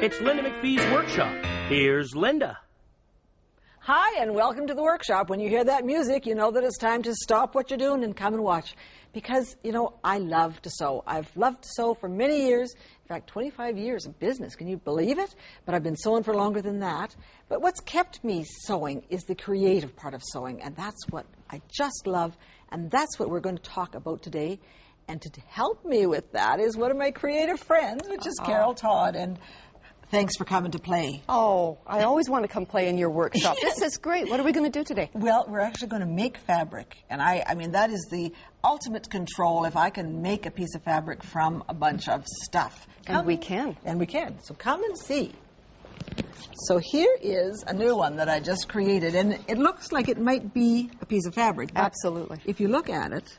It's Linda MacPhee's workshop. Here's Linda. Hi, and welcome to the workshop. When you hear that music, you know that it's time to stop what you're doing and come and watch. Because, you know, I love to sew. I've loved to sew for many years. In fact, 25 years of business. Can you believe it? But I've been sewing for longer than that. But what's kept me sewing is the creative part of sewing. And that's what I just love. And that's what we're going to talk about today. And to help me with that is one of my creative friends, which is Carol Todd. And thanks for coming to play. Oh, I always want to come play in your workshop. This is great. What are we going to do today? Well, we're actually going to make fabric. And I mean, that is the ultimate control if I can make a piece of fabric from a bunch of stuff. And we can. And we can. So come and see. So here is a new one that I just created. And it looks like it might be a piece of fabric. Absolutely. If you look at it,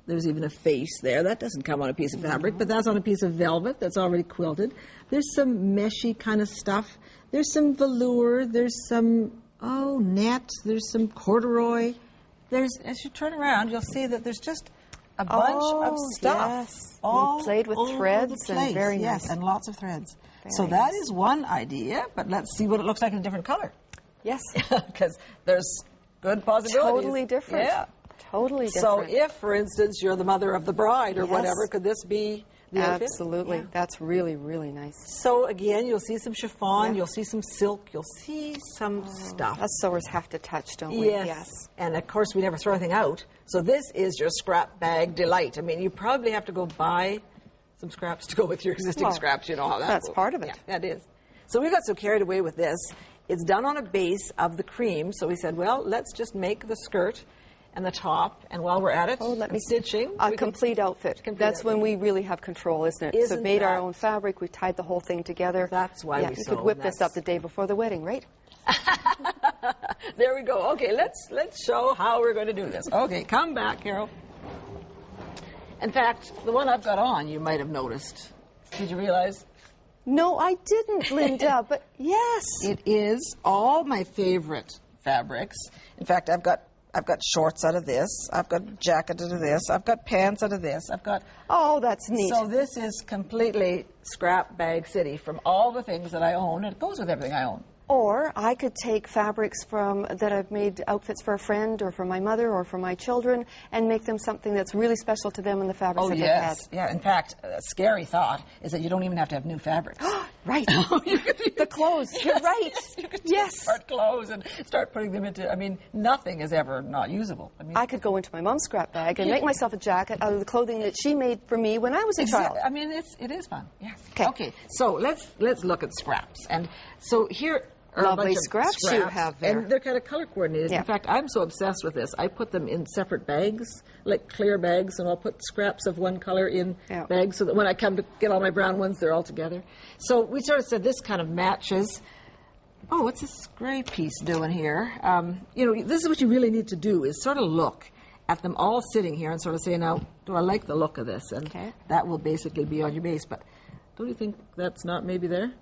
there's even a face there. That doesn't come on a piece of fabric, but that's on a piece of velvet that's already quilted. There's some meshy kind of stuff. There's some velour. There's some, net. There's some corduroy. There's, as you turn around, you'll see that there's just a bunch of stuff. Yes. You played with threads and very nice. Yes, and lots of threads. Very so that is one idea, but let's see what it looks like in a different color. Yes. Because there's good possibilities. Totally different. Yeah. Totally different. So if, for instance, you're the mother of the bride or whatever, could this be the outfit? Absolutely. Yeah. That's really, really nice. So again, you'll see some chiffon, you'll see some silk, you'll see some stuff. Us sewers have to touch, don't we? Yes. And of course, we never throw anything out. So this is your scrap bag delight. I mean, you probably have to go buy some scraps to go with your existing scraps. You know how that's part of it. Yeah, that is. So we got so carried away with this. It's done on a base of the cream. So we said, well, let's just make the skirt and the top, and while we're at it, stitching. A complete outfit. That's when we really have control, isn't it? So we made our own fabric, we tied the whole thing together. That's why we you could whip this up the day before the wedding, right? There we go. Okay, let's show how we're going to do this. Okay, come back, Carol. In fact, the one I've got on, you might have noticed. Did you realize? No, I didn't, Linda, but yes. It is all my favorite fabrics. In fact, I've got shorts out of this. I've got a jacket out of this. I've got pants out of this. I've got... Oh, that's neat. So this is completely scrap bag city from all the things that I own. And it goes with everything I own. Or I could take fabrics that I've made outfits for a friend or for my mother or for my children and make them something that's really special to them and the fabrics that they've had. Yeah, in fact, a scary thought is that you don't even have to have new fabrics. Right. The clothes. You're right. You could just start clothes and start putting them into, I mean, nothing is ever not usable. I could go into my mom's scrap bag and make myself a jacket out of the clothing that she made for me when I was a child. I mean, it is fun. Yes. Okay, so let's look at scraps. And so here are lovely a bunch of scraps you have there. And they're kind of color coordinated. Yeah. In fact, I'm so obsessed with this. I put them in separate bags, like clear bags, and I'll put scraps of one color in bags so that when I come to get all my brown ones, they're all together. So we sort of said this kind of matches. Oh, what's this gray piece doing here? You know, this is what you really need to do is sort of look at them all sitting here and sort of say, now, do I like the look of this? And that will basically be on your base. But don't you think that's not maybe there?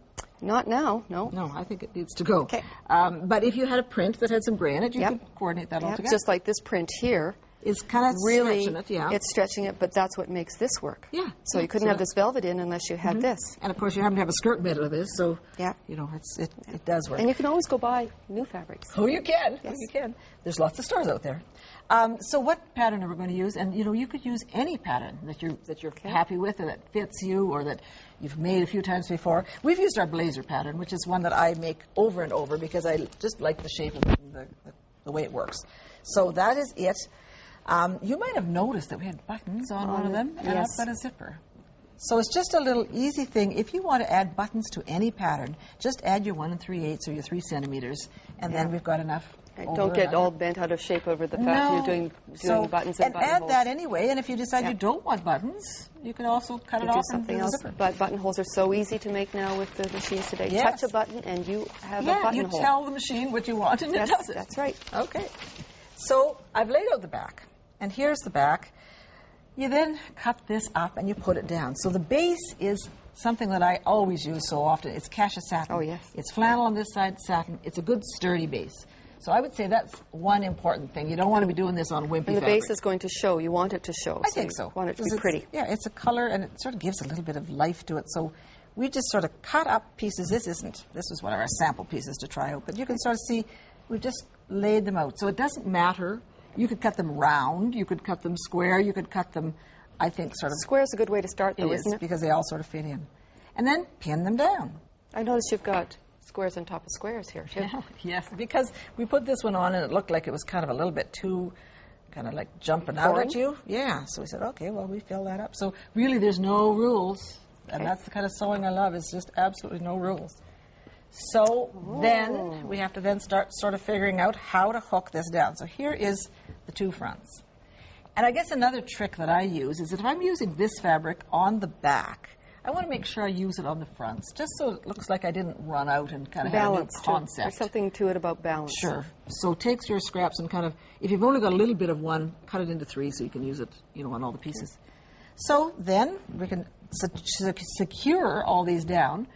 Not now, no. No, I think it needs to go. Okay. But if you had a print that had some gray in it, you could coordinate that all together. Just like this print here. It's kind of really stretching it, It's stretching it, but that's what makes this work. Yeah. So you couldn't have this velvet in unless you had this. And of course, you happen to have a skirt made out of this, so you know it does work. And you can always go buy new fabrics. Oh, you can. Yes. Oh, you can. There's lots of stores out there. So what pattern are we going to use? And you know, you could use any pattern that you're happy with or that fits you or that you've made a few times before. We've used our blazer pattern, which is one that I make over and over because I just like the shape of it and the way it works. So that is it. You might have noticed that we had buttons on one of them, and I've got a zipper. So it's just a little easy thing. If you want to add buttons to any pattern, just add your 1 3/8 or your 3 centimeters, and then we've got enough. Don't get all bent out of shape over the fact you're doing the buttons and buttonholes. Add that anyway, and if you decide you don't want buttons, you can also cut it off and do something else. But buttonholes are so easy to make now with the machines today. Touch a button and you have a buttonhole. You tell the machine what you want and it does it. That's right. Okay. So I've laid out the back, and here's the back. You then cut this up and you put it down. So the base is something that I always use so often. It's cassia satin. Oh, yes. It's flannel on this side, satin. It's a good sturdy base. So I would say that's one important thing. You don't want to be doing this on wimpy fabric. And the base is going to show. You want it to show. I think so. You want it to be pretty. Yeah, it's a color, and it sort of gives a little bit of life to it. So we just sort of cut up pieces. This was one of our sample pieces to try out, but you can sort of see we've just laid them out. So it doesn't matter. You could cut them round, you could cut them square, you could cut them, I think, sort of... Square's a good way to start, though, isn't it? Because they all sort of fit in. And then pin them down. I notice you've got squares on top of squares here, too. Yes, because we put this one on and it looked like it was kind of a little bit too, kind of like jumping out at you. Yeah, so we said, okay, well, we fill that up. So really there's no rules, and that's the kind of sewing I love, is just absolutely no rules. So then we have to then start sort of figuring out how to hook this down. So here is the two fronts. And I guess another trick that I use is that if I'm using this fabric on the back, I want to make sure I use it on the fronts, just so it looks like I didn't run out and kind of have a new concept. There's something to it about balance. Sure. So take your scraps and kind of, if you've only got a little bit of one, cut it into 3 so you can use it, you know, on all the pieces. So then we can secure all these down.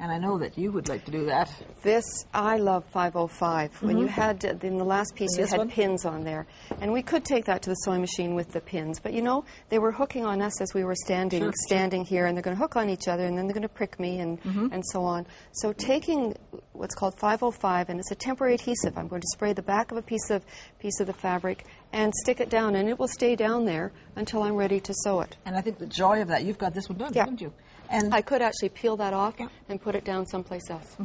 And I know that you would like to do that. This, I love 505. When you had, in the last piece, you had pins on there. And we could take that to the sewing machine with the pins. But, you know, they were hooking on us as we were standing here. And they're going to hook on each other. And then they're going to prick me and so on. So taking what's called 505, and it's a temporary adhesive. I'm going to spray the back of a piece of the fabric and stick it down. And it will stay down there until I'm ready to sew it. And I think the joy of that, you've got this one done, haven't you? And I could actually peel that off and put it down someplace else.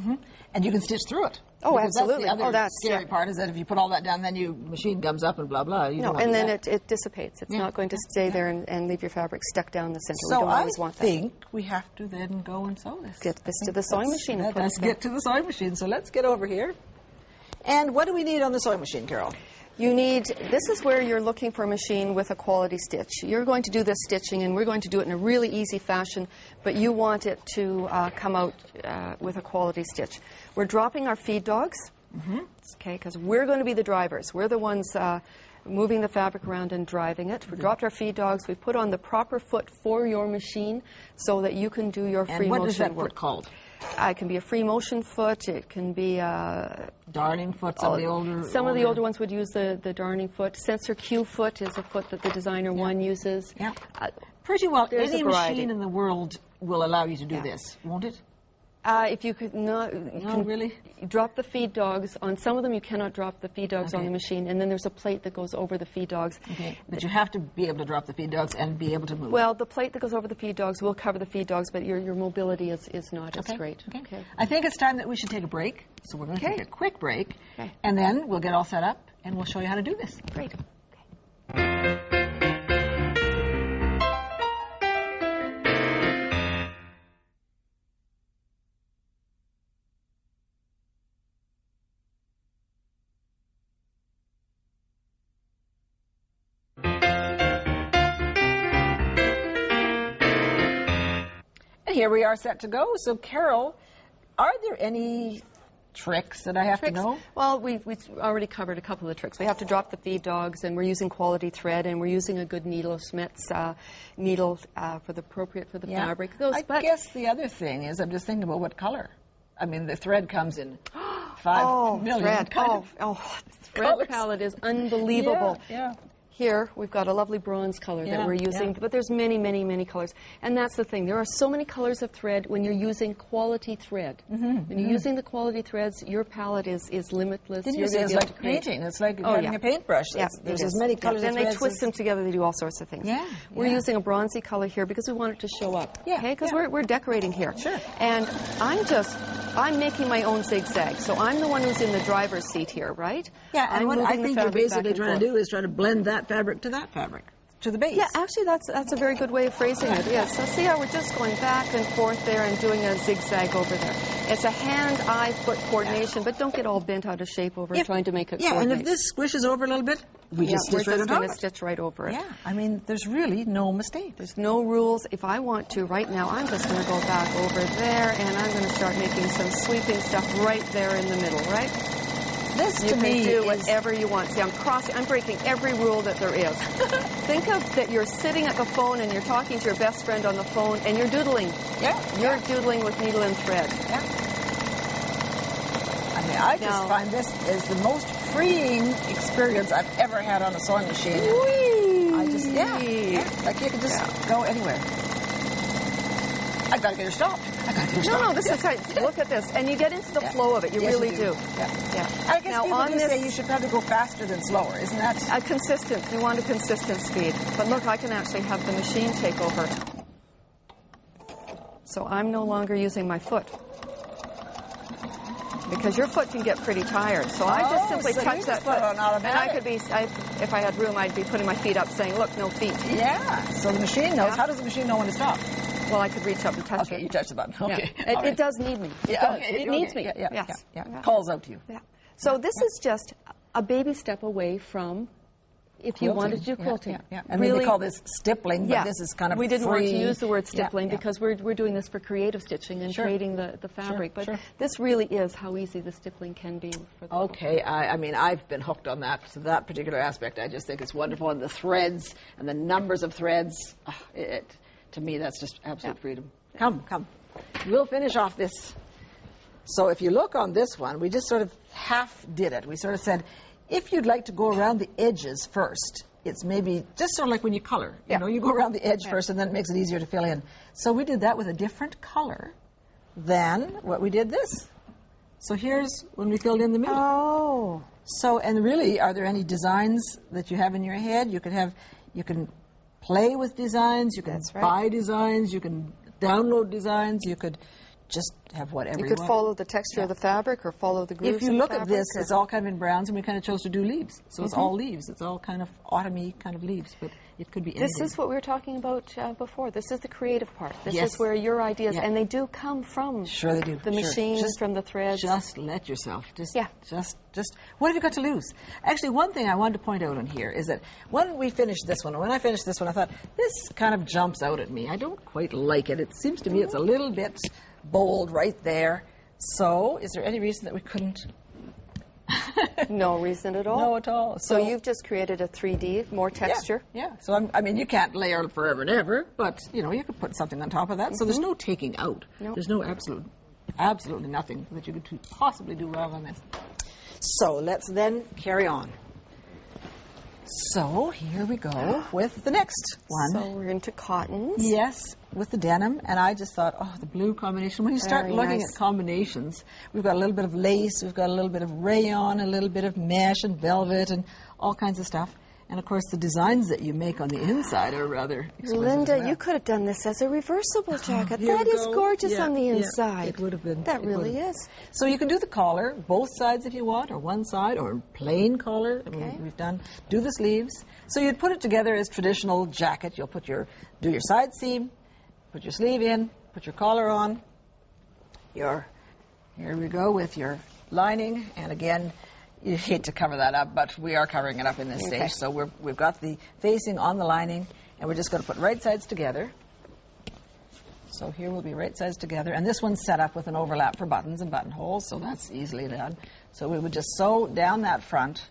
And you can stitch through it. Oh, absolutely. That's the other scary part, is that if you put all that down, then your machine gums up and blah, blah. No, and then it dissipates. It's not going to stay there and leave your fabric stuck down the center. So we don't always want that. I think we have to then go and sew this. Get this to the sewing machine. Let's get to the sewing machine. So let's get over here. And what do we need on the sewing machine, Carol? You need, this is where you're looking for a machine with a quality stitch. You're going to do this stitching, and we're going to do it in a really easy fashion, but you want it to come out with a quality stitch. We're dropping our feed dogs, okay, because we're going to be the drivers. We're the ones moving the fabric around and driving it. We dropped our feed dogs. We put on the proper foot for your machine so that you can do your free motion. And what is that foot called? It can be a free motion foot. It can be darning foot. Some of the older ones would use the darning foot. Sensor Q foot is a foot that the designer one uses. Yeah. Pretty well. Any machine in the world will allow you to do this, won't it? If you could not, really drop the feed dogs. On some of them, you cannot drop the feed dogs on the machine, and then there's a plate that goes over the feed dogs. Okay, but you have to be able to drop the feed dogs and be able to move. Well, the plate that goes over the feed dogs will cover the feed dogs, but your mobility is not as great. Okay. I think it's time that we should take a break, so we're going to take a quick break, and then we'll get all set up, and we'll show you how to do this. Great. Here we are set to go. So, Carol, are there any tricks that I have to know? Well, we've already covered a couple of the tricks. We have to drop the feed dogs, and we're using quality thread, and we're using a good needle of Smith's needle appropriate for the fabric. I guess the other thing is, I'm just thinking about what color. I mean, the thread comes in 5 million thread. Thread colors. palette is unbelievable. Yeah. Here, we've got a lovely bronze color that we're using, but there's many, many, many colors. And that's the thing. There are so many colors of thread when you're using quality thread. When you're using the quality threads, your palette is limitless. It's like painting. It's like having a paintbrush. There's as many colors of threads. And they twist them together. They do all sorts of things. We're using a bronzy color here because we want it to show up. Because we're decorating here. Sure. And I'm making my own zigzag. So I'm the one who's in the driver's seat here, right? Yeah, and what I think you're basically trying to do is try to blend that fabric to that fabric, to the base. Yeah, actually, that's a very good way of phrasing it. Yes. So see how we're just going back and forth there and doing a zigzag over there. It's a hand-eye-foot coordination, but don't get all bent out of shape over trying to make it coordinate. And if this squishes over a little bit, we just stitch right on top. We're just going to stitch right over it. Yeah, I mean, there's really no mistake. There's no rules. If I want to, right now, I'm just going to go back over there, and I'm going to start making some sweeping stuff right there in the middle, right? This you to can me do whatever you want. See, I'm breaking every rule that there is. Think of that you're sitting at the phone and you're talking to your best friend on the phone and you're doodling. You're doodling with needle and thread. I mean, I just find this is the most freeing experience I've ever had on a sewing machine. Whee! I just, like you can just go anywhere. I've got to get her stopped. I've got to get her stopped. No, this is right. Look at this. And you get into the flow of it. You Yes, really you do. Yeah. I guess Now, people on do this, say you should probably go faster than slower. Isn't that? consistent. You want a consistent speed. But look, I can actually have the machine take over. So I'm no longer using my foot. Because your foot can get pretty tired. So I just simply touch that foot. On and I could be, if I had room, I'd be putting my feet up saying, look, no feet. Yeah. So the machine knows. How does the machine know when to stop? Well, I could reach up and touch it. Okay, you touch the button. Okay. Yeah. It does need me. It needs me. Yes. Calls out to you. Yeah. So this is just a baby step away from if you wanted to do quilting. And really, they call this stippling, but this is kind of we didn't free. want to use the word stippling because we're doing this for creative stitching and creating the fabric. But this really is how easy the stippling can be. For the okay, I mean, I've been hooked on that, so that particular aspect. I just think it's wonderful. And the threads and the numbers of threads, to me, that's just absolute freedom. Come. We'll finish off this. So if you look on this one, we just sort of half did it. We sort of said, if you'd like to go around the edges first, it's maybe just sort of like when you color. You know, you go around the edge first, and then it makes it easier to fill in. So we did that with a different color than what we did this. So here's when we filled in the middle. Oh. So, and really, are there any designs that you have in your head? You can play with designs, you can buy designs, you can download designs, you could just have whatever you could want. follow the texture of the fabric or follow the grooves. If you look at this, it's all kind of in browns, and we kind of chose to do leaves. So it's all leaves. It's all kind of autumny kind of leaves, but it could be anything. This is what we were talking about before. This is the creative part. This is where your ideas, and they do come from the machines, from the threads. Just let yourself. Just, what have you got to lose? Actually, one thing I wanted to point out on here is that when we finished this one, when I finished this one, I thought, this kind of jumps out at me. I don't quite like it. It seems to me it's a little bit bold right there. So, is there any reason that we couldn't? No reason at all. No, at all. So you've just created a 3D, more texture. Yeah. So I mean, you can't layer it forever and ever, but you know, you could put something on top of that. So there's no taking out. No. There's no absolutely nothing that you could possibly do wrong on this. So let's then carry on. So here we go with the next one. So we're into cottons. Yes, with the denim. And I just thought, the blue combination. When you start looking at combinations, we've got a little bit of lace, we've got a little bit of rayon, a little bit of mesh and velvet and all kinds of stuff. And, of course, the designs that you make on the inside are rather exquisite. Linda, you could have done this as a reversible jacket. That is gorgeous on the inside. It would have been. That really is. So you can do the collar, both sides if you want, or one side, or plain collar. I mean, we've do the sleeves. So you'd put it together as traditional jacket. You'll do your side seam, put your sleeve in, put your collar on. Here we go with your lining, and again, you hate to cover that up, but we are covering it up in this stage. So we've got the facing on the lining, and we're just going to put right sides together. So here will be right sides together, and this one's set up with an overlap for buttons and buttonholes, so that's easily done. So we would just sew down that front,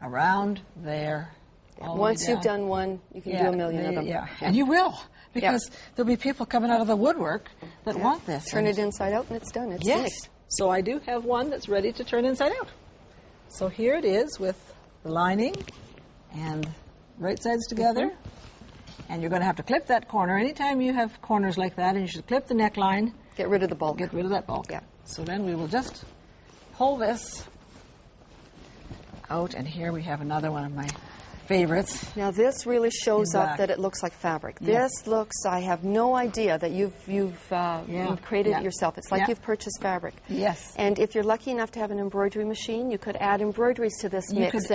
around there. Once you've done one, you can do a million of them. Yeah, and you will, because there'll be people coming out of the woodwork that want this. Turn it inside out, and it's done. It's finished. So I do have one that's ready to turn inside out. So here it is with the lining and right sides together. And you're going to have to clip that corner. Anytime you have corners like that, and you should clip the neckline. Get rid of the bulk. Get rid of that bulk. Yeah. So then we will just pull this out, and here we have another one of my favorites. Now this really shows up that it looks like fabric. This looks, I have no idea that you've created it yourself. It's like you've purchased fabric. Yes. And if you're lucky enough to have an embroidery machine, you could add embroideries to this mix. You could,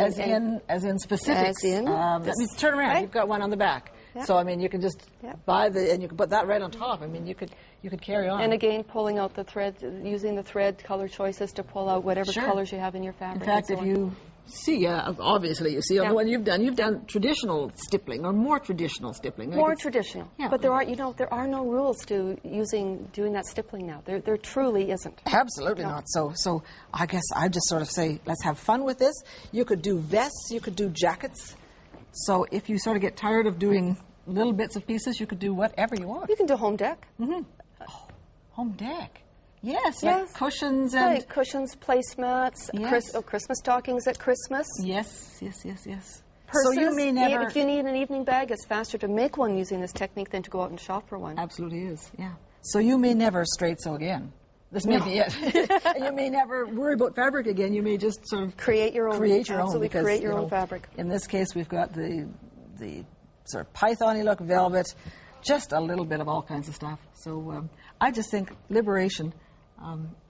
as in specifics. Let me turn around. Right? You've got one on the back. Yeah. So I mean, you can just buy and you can put that right on top. I mean, you could carry on. And again, pulling out the thread, using the thread color choices to pull out whatever colors you have in your fabric. In fact, if you see, obviously you see on the one you've done traditional stippling or more traditional stippling. More traditional. Yeah. But there are no rules to doing that stippling now. There truly isn't. Absolutely not. So I guess I just sort of say, let's have fun with this. You could do vests, you could do jackets. So if you sort of get tired of doing little bits of pieces, you could do whatever you want. You can do home deck. Mm-hmm. Home deck. Yes, like cushions and... Cushions, placemats, Christmas stockings at Christmas. Yes. purses. So you may never... If you need an evening bag, it's faster to make one using this technique than to go out and shop for one. Absolutely is, yeah. So you may never straight sew again. This may be it. And you may never worry about fabric again. You may just sort of create your own. Absolutely, because, create your own fabric. In this case, we've got the sort of python-y look velvet, just a little bit of all kinds of stuff. So I just think liberation.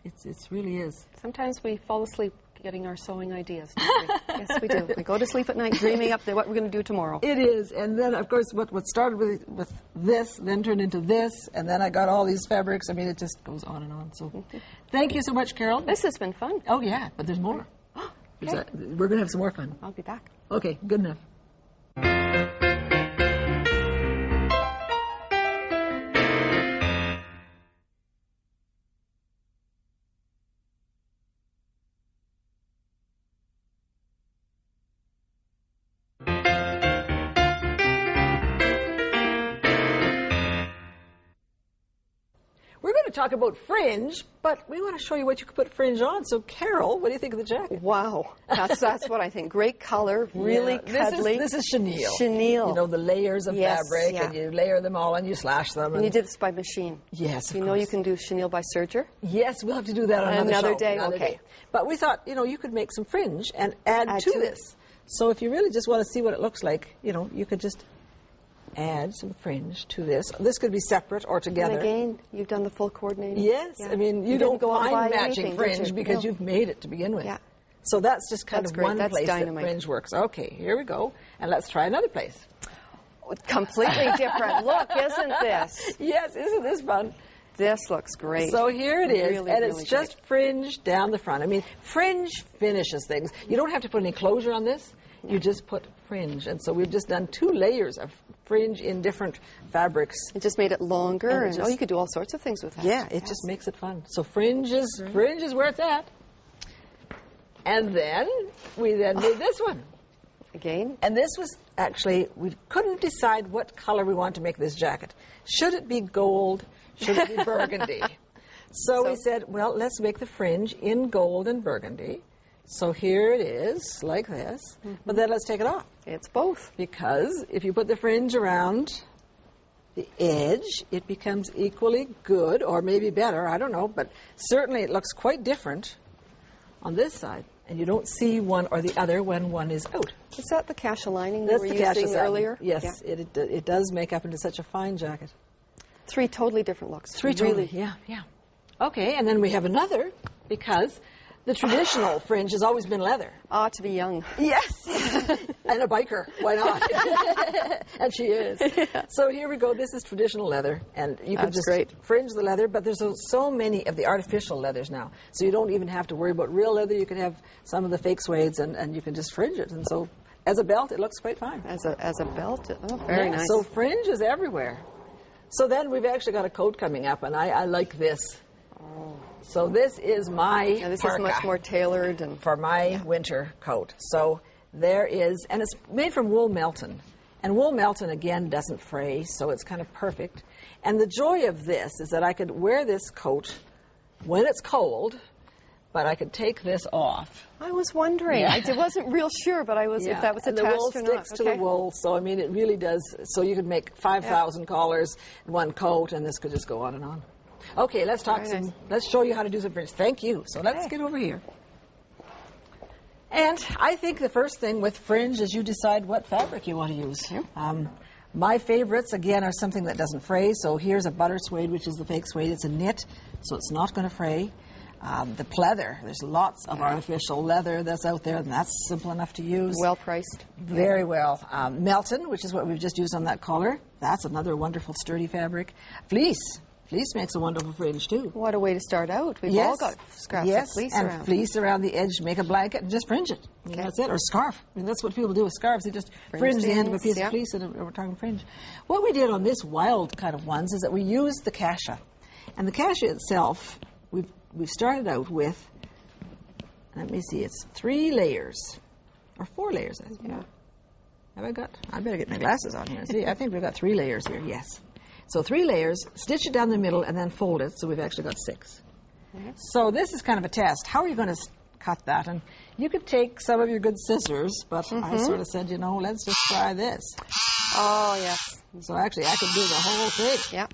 It really is. Sometimes we fall asleep getting our sewing ideas. Don't we? Yes, we do. We go to sleep at night dreaming up what we're going to do tomorrow. It is. And then, of course, what started with this, then turned into this, and then I got all these fabrics. I mean, it just goes on and on. So thank you so much, Carol. This has been fun. Oh, yeah, but there's more. Okay. We're going to have some more fun. I'll be back. Okay, good enough. We're going to talk about fringe, but we want to show you what you could put fringe on. So, Carol, what do you think of the jacket? Wow, that's what I think. Great color, really cuddly. This is chenille. Chenille. You know, the layers of fabric, and you layer them all, and you slash them. And you did this by machine. Yes, You know you can do chenille by serger? Yes, we'll have to do that on another show, day. Another Okay. day. But we thought, you could make some fringe and add to this. So if you really just want to see what it looks like, you could just add some fringe to this. This could be separate or together. And again, you've done the full coordinating. Yes. Yeah. I mean, you don't go out and find buy matching anything, fringe because you've made it to begin with. Yeah. So that's just kind That's of great. one That's place dynamite. that fringe works. Okay, here we go. And let's try another place. Completely different look, isn't this? Yes, isn't this fun? This looks great. So here it is, Really, and really it's just fringe down the front. I mean, fringe finishes things. You don't have to put any closure on this. You just put fringe. And so we've just done 2 layers of fringe in different fabrics. It just made it longer, And you could do all sorts of things with that. Yeah, it just makes it fun. So fringe is where it's at. And then we made this one. Again? And this was actually, we couldn't decide what color we want to make this jacket. Should it be gold? Should it be burgundy? So we said, well, let's make the fringe in gold and burgundy. So here it is, like this. But then let's take it off. It's both. Because if you put the fringe around the edge, it becomes equally good, or maybe better, I don't know. But certainly it looks quite different on this side. And you don't see one or the other when one is out. Is that the cassia lining That's we were the cassia using satin. earlier? Yes, Yeah. it does make up into such a fine jacket. 3 totally different looks. 3 totally, yeah. Okay, and then we have another, because the traditional fringe has always been leather. To be young. Yes, and a biker, why not? And she is. Yeah. So here we go, this is traditional leather, and you can just fringe the leather, but there's so many of the artificial leathers now, so you don't even have to worry about real leather. You can have some of the fake suedes, and you can just fringe it, and so as a belt, it looks quite fine. As a belt? Oh, very nice. So fringe is everywhere. So then we've actually got a coat coming up, and I like this. Oh. So this is my this parka is much more tailored for my winter coat. So there is, and it's made from wool melton. And wool melton, again, doesn't fray, so it's kind of perfect. And the joy of this is that I could wear this coat when it's cold, but I could take this off. I was wondering. I wasn't real sure, but I was if that was attached or not. The wool sticks to the wool, so I mean it really does. So you could make 5,000 collars in one coat, and this could just go on and on. Okay, let's talk some. Let's show you how to do some fringe. Thank you. So let's get over here. And I think the first thing with fringe is you decide what fabric you want to use. My favorites, again, are something that doesn't fray. So here's a butter suede, which is the fake suede. It's a knit, so it's not going to fray. The pleather, there's lots of artificial leather that's out there, and that's simple enough to use. Well priced. Very well. Melton, which is what we've just used on that collar. That's another wonderful, sturdy fabric. Fleece. Fleece makes a wonderful fringe, too. What a way to start out. We've all got scraps of fleece around. And fleece around the edge, make a blanket, and just fringe it. Okay. That's it. Or scarf. I mean, that's what people do with scarves. They just fringe the end of a piece of fleece, and we're talking fringe. What we did on this wild kind of ones is that we used the cassia. And the cassia itself, we've started out with, let me see, it's 3 layers. Or 4 layers, I think. Yeah. I better get my glasses on here. See, I think we've got 3 layers here, yes. So 3 layers, stitch it down the middle, and then fold it, so we've actually got 6. So this is kind of a test. How are you going to cut that. And you could take some of your good scissors, but I sort of said, let's just try this. Oh, yes. So actually, I could do the whole thing. Yeah.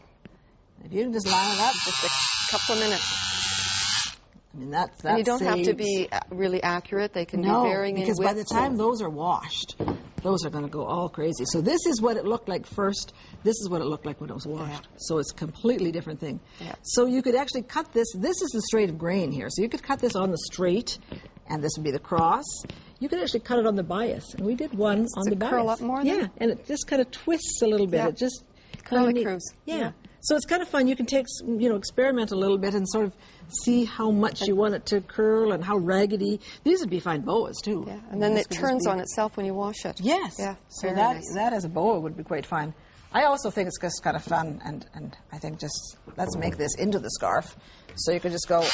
If you can just line it up. Just a couple of minutes. I mean, that and you don't have to be really accurate. They can be varying in width. because by the time those are washed, those are going to go all crazy. So this is what it looked like first. This is what it looked like when it was washed. Yeah. So it's a completely different thing. Yeah. So you could actually cut this. This is the straight of grain here. So you could cut this on the straight, and this would be the cross. You could actually cut it on the bias. And we did one on the bias. Curl up more then? Yeah, and it just kind of twists a little bit. Yeah. It just curly curves. Yeah. So it's kind of fun. You can take, experiment a little bit and sort of see how much you want it to curl and how raggedy. These would be fine boas, too. Yeah, and then it turns on itself when you wash it. Yes. Yeah, so that as a boa would be quite fine. I also think it's just kind of fun, and I think just let's make this into the scarf. So you could just go,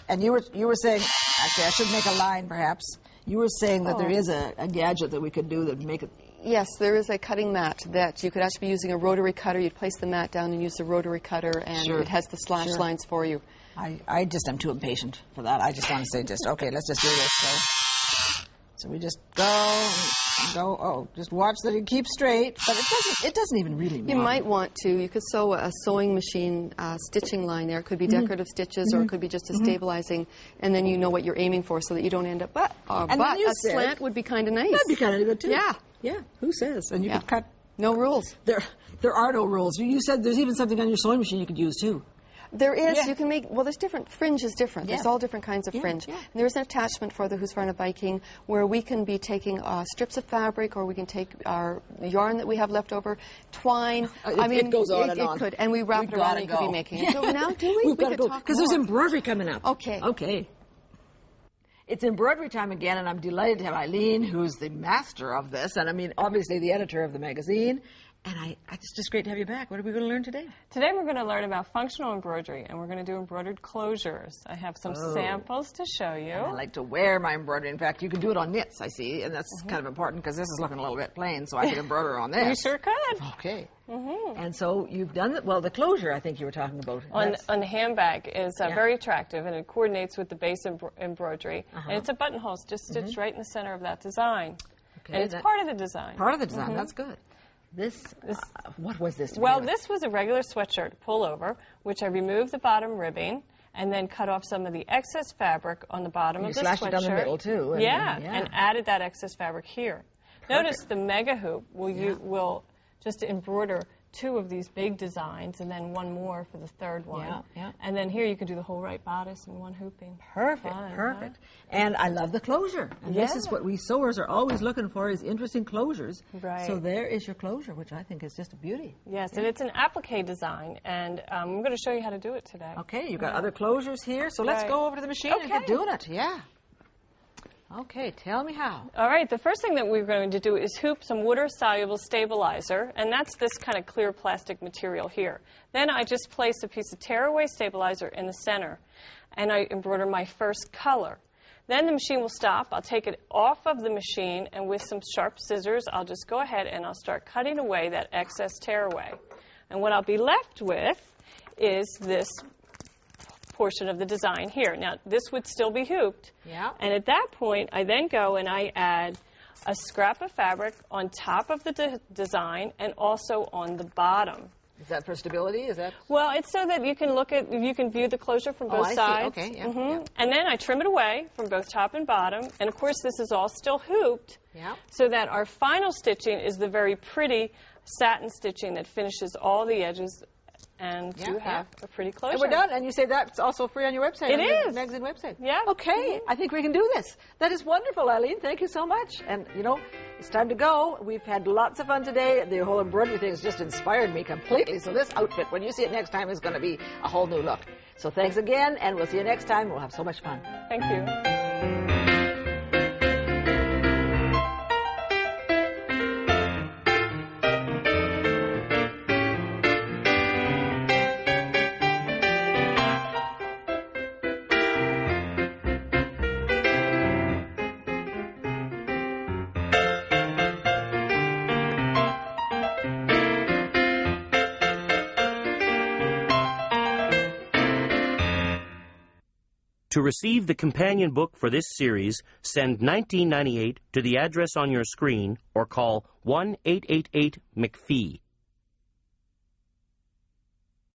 and you were saying, actually I should make a line perhaps. You were saying that there is a gadget that we could do that would make it. Yes, there is a cutting mat that you could actually be using a rotary cutter. You'd place the mat down and use the rotary cutter, and it has the slash lines for you. I just am too impatient for that. I just want to say okay, let's just do this. So we just go, just watch that it keeps straight, but it doesn't even really matter. You might want to. You could sew a sewing machine stitching line there. It could be decorative stitches, or it could be just a stabilizing, and then you know what you're aiming for so that you don't end up. But a slant would be kind of nice. That'd be kind of good too. Yeah. Yeah. Who says? And you could cut. No rules. There are no rules. You said there's even something on your sewing machine you could use too. There is. Yeah. You can make, there's different, fringe is different. Yeah. There's all different kinds of fringe. Yeah. And there's an attachment for the Who's Fond of Biking where we can be taking strips of fabric, or we can take our yarn that we have left over, twine. It goes on and on. It could, and we wrap it around and you could be making it. So now, do we? We've got to go, because there's embroidery coming up. Okay. It's embroidery time again, and I'm delighted to have Eileen, who's the master of this, and I mean, obviously the editor of the magazine. And it's just great to have you back. What are we going to learn today? Today we're going to learn about functional embroidery, and we're going to do embroidered closures. I have some samples to show you. And I like to wear my embroidery. In fact, you can do it on knits, I see, and that's kind of important because this is looking a little bit plain, so I can embroider on this. You sure could. Okay. And so you've done it. Well, the closure I think you were talking about. On the handbag is very attractive, and it coordinates with the base embroidery. And it's a buttonhole just stitched right in the center of that design. Okay, and it's part of the design. Part of the design. That's good. What was this? Well, this was a regular sweatshirt pullover, which I removed the bottom ribbing and then cut off some of the excess fabric on the bottom of the sweatshirt. You slashed it down the middle, too. And added that excess fabric here. Perfect. Notice the mega hoop will just embroider 2 of these big designs and then 1 more for the 3rd one. And then here you can do the whole right bodice and 1 hooping. Perfect. And I love the closure. And this is what we sewers are always looking for, is interesting closures. Right. So there is your closure, which I think is just a beauty. Yes, and it's an applique design, and I'm going to show you how to do it today. Okay, you've got other closures here, so let's go over to the machine and get doing it. Yeah. Okay, tell me how. All right, the first thing that we're going to do is hoop some water-soluble stabilizer, and that's this kind of clear plastic material here. Then I just place a piece of tearaway stabilizer in the center, and I embroider my first color. Then the machine will stop. I'll take it off of the machine, and with some sharp scissors, I'll just go ahead and I'll start cutting away that excess tearaway. And what I'll be left with is this portion of the design here. Now, this would still be hooped. Yeah. And at that point, I then go and I add a scrap of fabric on top of the design and also on the bottom. Is that for stability? Is that? Well, it's so that you can view the closure from both sides. Okay. Yeah. And then I trim it away from both top and bottom. And of course, this is all still hooped. Yeah. So that our final stitching is the very pretty satin stitching that finishes all the edges. And you have a pretty closure. And we're done. And you say that's also free on your website. It is. The magazine website. Yeah. Okay. I think we can do this. That is wonderful, Eileen. Thank you so much. And, it's time to go. We've had lots of fun today. The whole embroidery thing has just inspired me completely. So this outfit, when you see it next time, is going to be a whole new look. So thanks again, and we'll see you next time. We'll have so much fun. Thank you. To receive the companion book for this series, send $19.98 to the address on your screen or call 1-888-MacPhee.